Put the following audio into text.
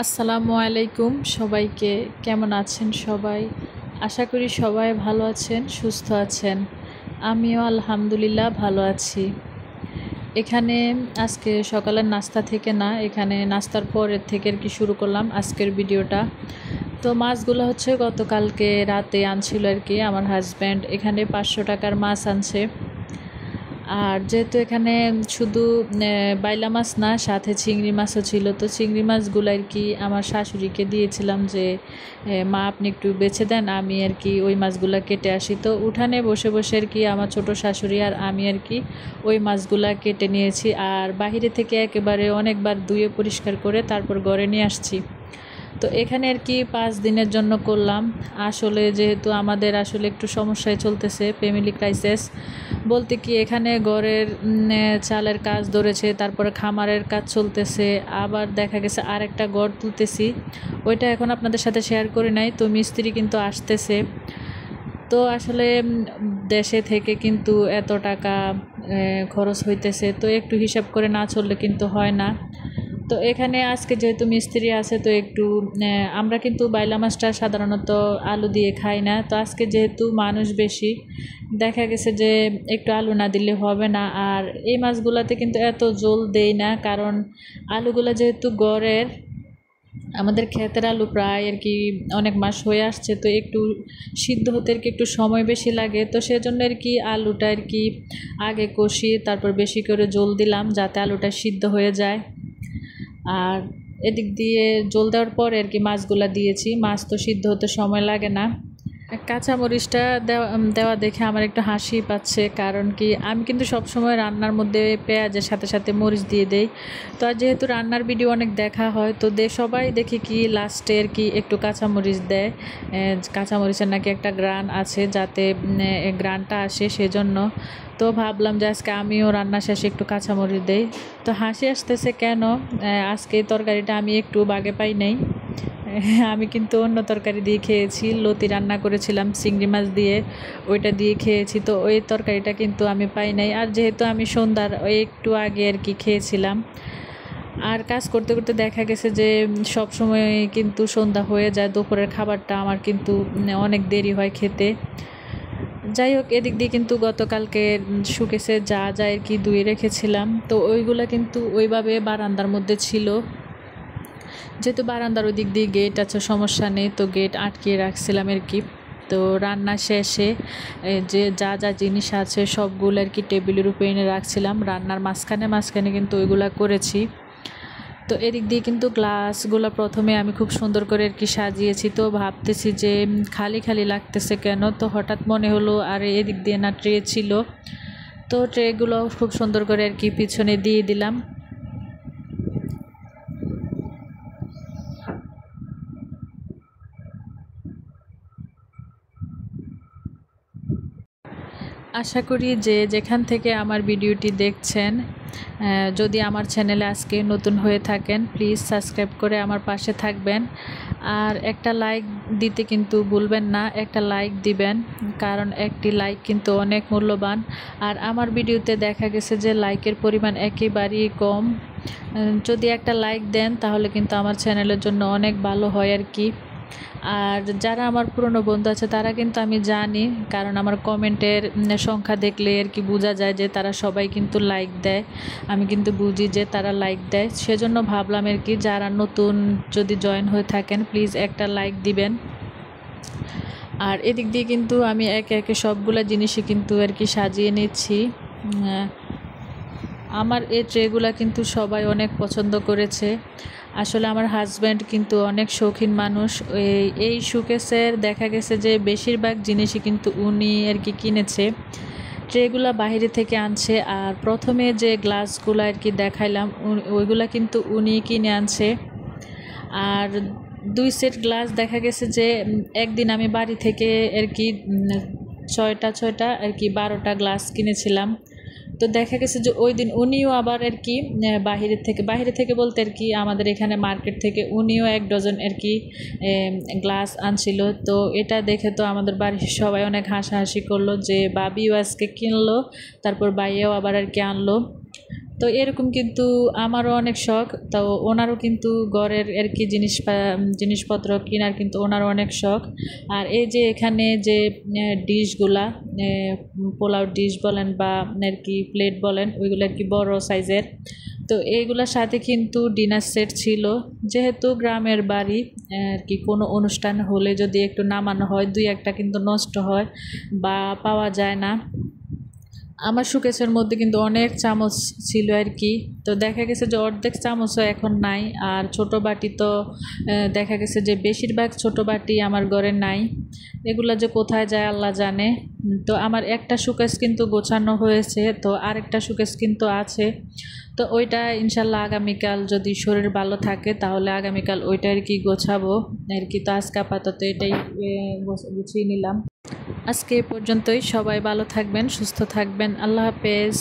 আসসালামু আলাইকুম সবাইকে। কেমন আছেন সবাই? আশা করি সবাই ভালো আছেন, সুস্থ আছেন। আমিও আলহামদুলিল্লাহ ভালো আছি। এখানে আজকে সকালের নাস্তা থেকে না, এখানে নাস্তার পরের থেকে আর কি শুরু করলাম আজকের ভিডিওটা। তো মাছগুলো হচ্ছে গতকালকে রাতে আনছিল আর কি আমার হাজব্যান্ড। এখানে 500 টাকার মাছ আনছে। আর যেহেতু এখানে শুধু বাইলা মাছ না, সাথে চিংড়ি মাছও ছিল। তো চিংড়ি মাছগুলো আর কি আমার শাশুড়িকে দিয়েছিলাম যে মা আপনি একটু বেছে দেন, আমি আর কি ওই মাছগুলা কেটে আসি। তো উঠানে বসে বসে আর কি আমার ছোট শাশুড়ি আর আমি আর কি ওই মাছগুলা কেটে নিয়েছি। আর বাহিরে থেকে একেবারে অনেকবার ধুয়ে পরিষ্কার করে তারপর ঘরে নিয়ে আসছি। তো এখানে আর কি 5 দিনের জন্য করলাম। আসলে যেহেতু আমাদের আসলে একটু সমস্যায় চলতেছে, ফ্যামিলি ক্রাইসিস বলতে কি, এখানে ঘরের চালের কাজ ধরেছে, তারপরে খামারের কাজ চলতেছে, আবার দেখা গেছে আরেকটা ঘর তুলতেছি। ওইটা এখন আপনাদের সাথে শেয়ার করি নাই। তো মিস্ত্রি কিন্তু আসতেছে। তো আসলে দেশে থেকে কিন্তু এত টাকা খরচ হইতেছে, তো একটু হিসাব করে না চললে কিন্তু হয় না। তো এখানে আজকে যেহেতু মিস্ত্রি আছে, তো একটু আমরা কিন্তু বাইলা মাছটা সাধারণত আলু দিয়ে খাই না। তো আজকে যেহেতু মানুষ বেশি, দেখা গেছে যে একটু আলু না দিলে হবে না। আর এই মাছগুলোতে কিন্তু এত জল দেই না, কারণ আলুগুলো যেহেতু গড়ের, আমাদের ক্ষেতের আলু প্রায় আর কি অনেক মাস হয়ে আসছে, তো একটু সিদ্ধ হতে আর কি একটু সময় বেশি লাগে। তো সেজন্য আর কি আলুটা আর কি আগে কষিয়ে তারপর বেশি করে জল দিলাম, যাতে আলুটা সিদ্ধ হয়ে যায়। আর এদিক দিয়ে জল দেওয়ার পরে আর কি মাছগুলা দিয়েছি। মাছ তো সিদ্ধ হতে সময় লাগে না। কাঁচামরিচটা দেওয়া দেখে আমার একটু হাসি পাচ্ছে, কারণ কি আমি কিন্তু সবসময় রান্নার মধ্যে পেঁয়াজের সাথে সাথে মরিচ দিয়ে দেই। তো আর যেহেতু রান্নার ভিডিও অনেক দেখা হয়, তো সবাই দেখি কি লাস্টে আর কি একটু কাঁচামরিচ দেয়। কাঁচামরিচের নাকি একটা গ্রান আছে, যাতে গ্রানটা আসে, সেজন্য। তো ভাবলাম যে আজকে আমিও রান্না শেষে একটু কাঁচামরিচ দেই। তো হাসি আসতেছে কেন, আজকে তরকারিটা আমি একটু বাগে পাই নাই। আমি কিন্তু অন্য তরকারি দিয়ে খেয়েছি, লতি রান্না করেছিলাম চিংড়ি মাছ দিয়ে, ওইটা দিয়ে খেয়েছি। তো ওই তরকারিটা কিন্তু আমি পাই নাই। আর যেহেতু আমি সন্ধ্যার একটু আগে আর কি খেয়েছিলাম, আর কাজ করতে করতে দেখা গেছে যে সব সময় কিন্তু সন্ধ্যা হয়ে যায়, দুপুরের খাবারটা আমার কিন্তু অনেক দেরি হয় খেতে। যাই হোক, এদিক দিয়ে কিন্তু গতকালকে শুকেছে যা যা আর কি ধুয়ে রেখেছিলাম, তো ওইগুলা কিন্তু ওইভাবে বারান্দার মধ্যে ছিল। যেহেতু বারান্দার ওই দিক দিয়ে গেট আছে, সমস্যা নেই, তো গেট আটকিয়ে রাখছিলাম আর কি। তো রান্না শেষে যে যা যা জিনিস আছে সবগুলো আর কি টেবিলের উপরে এনে রাখছিলাম। রান্নার মাঝখানে মাঝখানে কিন্তু ওইগুলা করেছি। তো এদিক দিয়ে কিন্তু গ্লাসগুলো প্রথমে আমি খুব সুন্দর করে আর কি সাজিয়েছি। তো ভাবতেছি যে খালি খালি লাগতেছে কেন, তো হঠাৎ মনে হলো আর এদিক দিয়ে না ট্রে ছিল। তো ট্রেগুলো খুব সুন্দর করে আর কি পিছনে দিয়ে দিলাম। আশা করি যে যেখান থেকে আমার ভিডিওটি দেখছেন, যদি আমার চ্যানেলে আজকে নতুন হয়ে থাকেন, প্লিজ সাবস্ক্রাইব করে আমার পাশে থাকবেন। আর একটা লাইক দিতে কিন্তু ভুলবেন না, একটা লাইক দিবেন, কারণ একটি লাইক কিন্তু অনেক মূল্যবান। আর আমার ভিডিওতে দেখা গেছে যে লাইকের পরিমাণ একেবারেই কম। যদি একটা লাইক দেন তাহলে কিন্তু আমার চ্যানেলের জন্য অনেক ভালো হয় আর কি। আর যারা আমার পুরনো বন্ধু আছে তারা কিন্তু আমি জানি, কারণ আমার কমেন্টের সংখ্যা দেখলে আর কি বোঝা যায় যে তারা সবাই কিন্তু লাইক দেয়। আমি কিন্তু বুঝি যে তারা লাইক দেয়, সেজন্য ভাবলাম আর কি যারা নতুন যদি জয়েন হয়ে থাকেন প্লিজ একটা লাইক দিবেন। আর এদিক দিয়ে কিন্তু আমি একে একে সবগুলা জিনিসই কিন্তু আর কি সাজিয়ে নিচ্ছি। আমার এই ট্রেগুলা কিন্তু সবাই অনেক পছন্দ করেছে। আসলে আমার হাজব্যান্ড কিন্তু অনেক শৌখিন মানুষ। এই শোকেসের দেখা গেছে যে বেশিরভাগ জিনিসই কিন্তু উনি আর কি কিনেছে। ট্রেগুলা বাইরে থেকে আনছে, আর প্রথমে যে গ্লাসগুলো আর কি দেখাইলাম ওইগুলা কিন্তু উনি কিনে আনছে। আর 2 সেট গ্লাস দেখা গেছে যে একদিন আমি বাড়ি থেকে আর কি 6টা আর কি 12টা গ্লাস কিনেছিলাম। তো দেখা গেছে যে ওই দিন উনিও আবার আর কি বাইরে থেকে বলতে আর কি আমাদের এখানে মার্কেট থেকে উনিও 1 ডজন আর কি গ্লাস আনছিল। তো এটা দেখে তো আমাদের বাড়ির সবাই অনেক হাসাহাসি করলো যে বাবিও আজকে কিনলো, তারপর বাইয়েও আবার আর কি আনলো। তো এরকম কিন্তু আমারও অনেক শখ। তো ওনারও কিন্তু ঘরের আর কি জিনিসপত্র কেনার কিন্তু ওনারও অনেক শখ। আর এই যে এখানে যে ডিশগুলা, পোলাও ডিশ বলেন বা আর কি প্লেট বলেন, ওইগুলো আর কি বড় সাইজের। তো এইগুলোর সাথে কিন্তু ডিনার সেট ছিল। যেহেতু গ্রামের বাড়ি, আর কি কোনো অনুষ্ঠান হলে যদি একটু নামানো হয়, দুই একটা কিন্তু নষ্ট হয় বা পাওয়া যায় না। আমার শোকেসের মধ্যে কিন্তু অনেক চামচ ছিল আর কি। তো দেখা গেছে যে অর্ধেক চামচও এখন নাই। আর ছোট বাটি তো দেখা গেছে যে বেশিরভাগ ছোট বাটি আমার ঘরে নাই। এগুলো যে কোথায় যায় আল্লাহ জানে। তো আমার একটা শোকেস কিন্তু গোছানো হয়েছে, তো আরেকটা শোকেস কিন্তু আছে। তো ওইটা ইনশাল্লাহ আগামীকাল যদি শরীর ভালো থাকে তাহলে আগামীকাল ওইটা আর কি গোছাবো আর কি। তো আজকে আপাতত এটাই গুছিয়ে নিলাম। আজকে এ পর্যন্তই। সবাই ভালো থাকবেন, সুস্থ থাকবেন। আল্লাহ হাফেজ।